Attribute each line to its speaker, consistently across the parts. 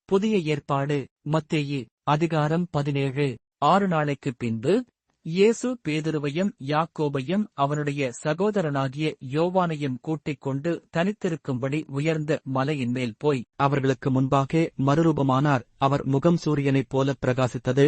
Speaker 1: புதிய ஏற்பாடு மத்தேயு அதிகாரம் 17. 6 நாளைக்குப் பின்பு இயேசு பேதுருவையும் யாக்கோபையும் அவனுடைய சகோதரனாகிய யோவானையும் கூட்டிக் கொண்டு தனித்திருக்கும்படி உயர்ந்த மலையின் மேல் போய் அவர்களுக்கு முன்பாக மறுரூபமானார். அவர் முகம் சூரியனைப் போல பிரகாசித்தது.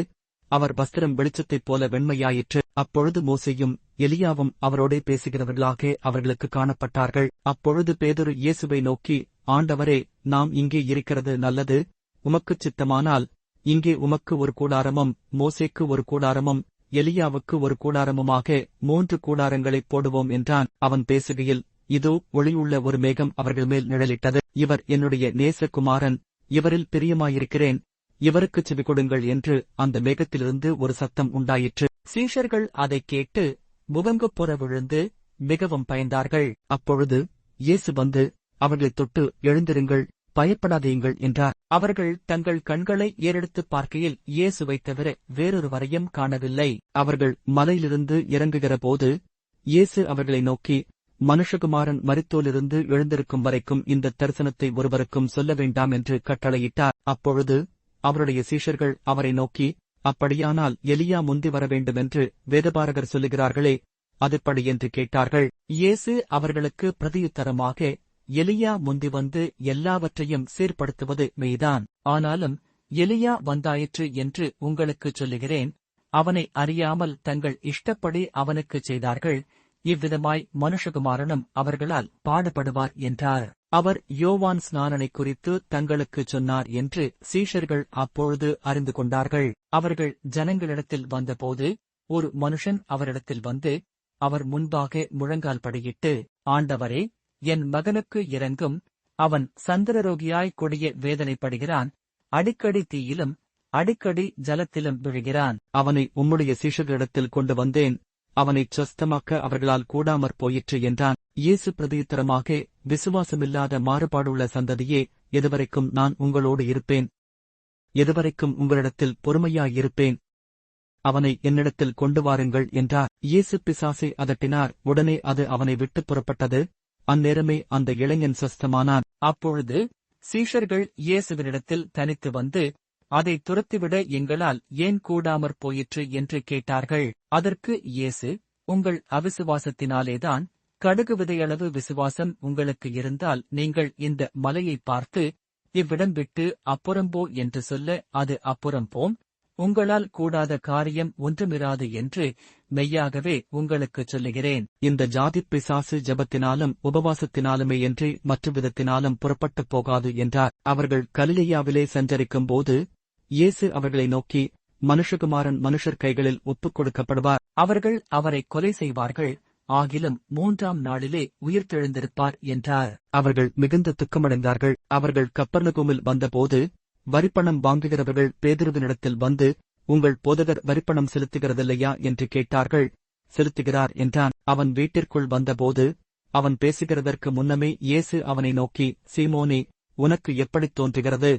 Speaker 1: அவர் வஸ்திரம் வெளிச்சத்தைப் போல வெண்மையாயிற்று. அப்பொழுது மோசேயும் எலியாவும் அவரோடே பேசுகிறவர்களாக அவர்களுக்கு காணப்பட்டார்கள். அப்பொழுது பேதுரு இயேசுவை நோக்கி, ஆண்டவரே, நாம் இங்கே இருக்கிறது நல்லது. உமக்குச் சித்தமானால் இங்கே உமக்கு ஒரு கூடாரமும் மோசேக்கு ஒரு கூடாரமும் எலியாவுக்கு ஒரு கூடாரமுமாக 3 கூடாரங்களைப் போடுவோம் என்றான். அவன் பேசுகையில், இதோ ஒளியுள்ள ஒரு மேகம் அவர்கள் மேல் நிழலிட்டது. இவர் என்னுடைய நேசகுமாரன், இவரில் பிரியமாயிருக்கிறேன், இவருக்குச் செவிகொடுங்கள் என்று அந்த மேகத்திலிருந்து ஒரு சத்தம் உண்டாயிற்று. சீஷர்கள் அதைக் கேட்டு முகங்குப்புற விழுந்து மிகவும் பயந்தார்கள். அப்பொழுது இயேசு வந்து அவர்களைத் தொட்டு, எழுந்திருங்கள், பயப்படாதேயுங்கள் என்றார். அவர்கள் தங்கள் கண்களை ஏறெடுத்துப் பார்க்கையில் இயேசுவைத் தவிர வேறொருவரையும் காணவில்லை. அவர்கள் மலையிலிருந்து இறங்குகிற போது இயேசு அவர்களை நோக்கி, மனுஷகுமாரன் மரித்தோரிலிருந்து எழுந்திருக்கும் வரைக்கும் இந்த தரிசனத்தை ஒருவருக்கும் சொல்ல வேண்டாம் என்று கட்டளையிட்டார். அப்பொழுது அவருடைய சீஷர்கள் அவரை நோக்கி, அப்படியானால் எலியா முந்தி வரவேண்டுமென்று வேதபாரகர் சொல்லுகிறார்களே, அதுபடி என்று கேட்டார்கள். இயேசு அவர்களுக்கு பிரதியுத்தரமாக, எலியா முந்தி வந்து எல்லாவற்றையும் சீர்படுத்துவது மெய்தான். ஆனாலும் எலியா வந்தாயிற்று என்று உங்களுக்குச் சொல்லுகிறேன். அவனை அறியாமல் தங்கள் இஷ்டப்படி அவனுக்குச் செய்தார்கள். இவ்விதமாய் மனுஷகுமாரனும் அவர்களால் பாடுபடுவார் என்றார். அவர் யோவான் ஸ்நானனைக் குறித்து தங்களுக்குச் சொன்னார் என்று சீஷர்கள் அப்பொழுது அறிந்து கொண்டார்கள். அவர்கள் ஜனங்களிடத்தில் வந்தபோது ஒரு மனுஷன் அவரிடத்தில் வந்து அவர் முன்பாக முழங்கால் படியிட்டு, ஆண்டவரே, என் மகனுக்கு இரங்கும். அவன் சந்திரரோகியாய் கொடிய வேதனைப்படுகிறான். அடிக்கடி தீயிலும் அடிக்கடி ஜலத்திலும் விழுகிறான். அவனை உம்முடைய சீஷர்களிடத்தில் கொண்டு வந்தேன். அவனைச் சொஸ்தமாக்க அவர்களால் கூடாமற் போயிற்று என்றான். இயேசு பிரதியுத்தரமாக, விசுவாசமில்லாத மாறுபாடுள்ள சந்ததியே, எதுவரைக்கும் நான் உங்களோடு இருப்பேன்? எதுவரைக்கும் உங்களிடத்தில் பொறுமையாயிருப்பேன்? அவனை என்னிடத்தில் கொண்டு வாருங்கள் என்றார். இயேசு பிசாசை அதட்டினார். உடனே அது அவனை விட்டுப் புறப்பட்டது. அந்நேரமே அந்த இளைஞன் சொஸ்தமானான். அப்பொழுது சீஷர்கள் இயேசுவினிடத்தில் தனித்து வந்து, அதை துரத்திவிட எங்களால் ஏன் கூடாமற் போயிற்று என்று கேட்டார்கள். அதற்கு இயேசு, உங்கள் அவிசுவாசத்தினாலேதான். கடுகு விதையளவு விசுவாசம் உங்களுக்கு இருந்தால் நீங்கள் இந்த மலையைப் பார்த்து, இவ்விடம் விட்டு அப்புறம் போ என்று சொல்ல அது அப்புறம் போம். உங்களால் கூடாத காரியம் ஒன்றுமிராது என்று மெய்யாகவே உங்களுக்குச் சொல்லுகிறேன். இந்த ஜாதிப் பிசாசு ஜெபத்தினாலும் உபவாசத்தினாலுமேயன்றி மற்ற விதத்தினாலும் புறப்பட்டுப் போகாது என்றார். அவர்கள் கலிலேயாவிலே சஞ்சரிக்கும்போது இயேசு அவர்களை நோக்கி, மனுஷகுமாரன் மனுஷர் கைகளில் ஒப்புக் கொடுக்கப்படுவார். அவர்கள் அவரை கொலை செய்வார்கள். ஆகிலும் 3ஆம் நாளிலே உயிர்த்தெழுந்திருப்பார் என்றார். அவர்கள் மிகுந்த துக்கமடைந்தார்கள். அவர்கள் கப்பர்நகூமில் வந்தபோது வரிப்பணம் வாங்குகிறவர்கள் பேதுருவினிடத்தில் வந்து, உங்கள் போதகர் வரிப்பணம் செலுத்துகிறதில்லையா என்று கேட்டார்கள். செலுத்துகிறார் என்றான். அவன் வீட்டிற்குள் வந்தபோது அவன் பேசுகிறதற்கு முன்னமே இயேசு அவனை நோக்கி, சீமோனே, உனக்கு எப்படித் தோன்றுகிறது?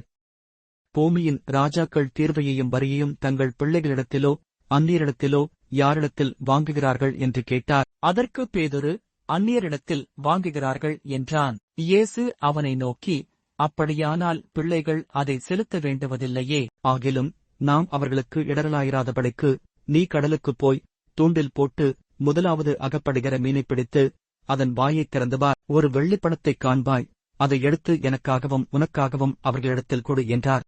Speaker 1: பூமியின் ராஜாக்கள் தீர்வையையும் வரியையும் தங்கள் பிள்ளைகளிடத்திலோ அந்நியரிடத்திலோ யாரிடத்தில் வாங்குகிறார்கள் என்று கேட்டார். அதற்கு பேதுரு, அந்நியரிடத்தில் வாங்குகிறார்கள் என்றான். இயேசு அவனை நோக்கி, அப்படியானால் பிள்ளைகள் அதை செலுத்த வேண்டுவதில்லையே. ஆகிலும் நாம் அவர்களுக்கு இடரலாயிராதபடிக்கு நீ கடலுக்குப் போய் தூண்டில் போட்டு முதலாவது அகப்படுகிற மீனைப் பிடித்து அதன் வாயைத் திறந்து பார். ஒரு வெள்ளிப்பணத்தைக் காண்பாய். அதை எடுத்து எனக்காகவும் உனக்காகவும் அவர்களிடத்தில் கொடு என்றார்.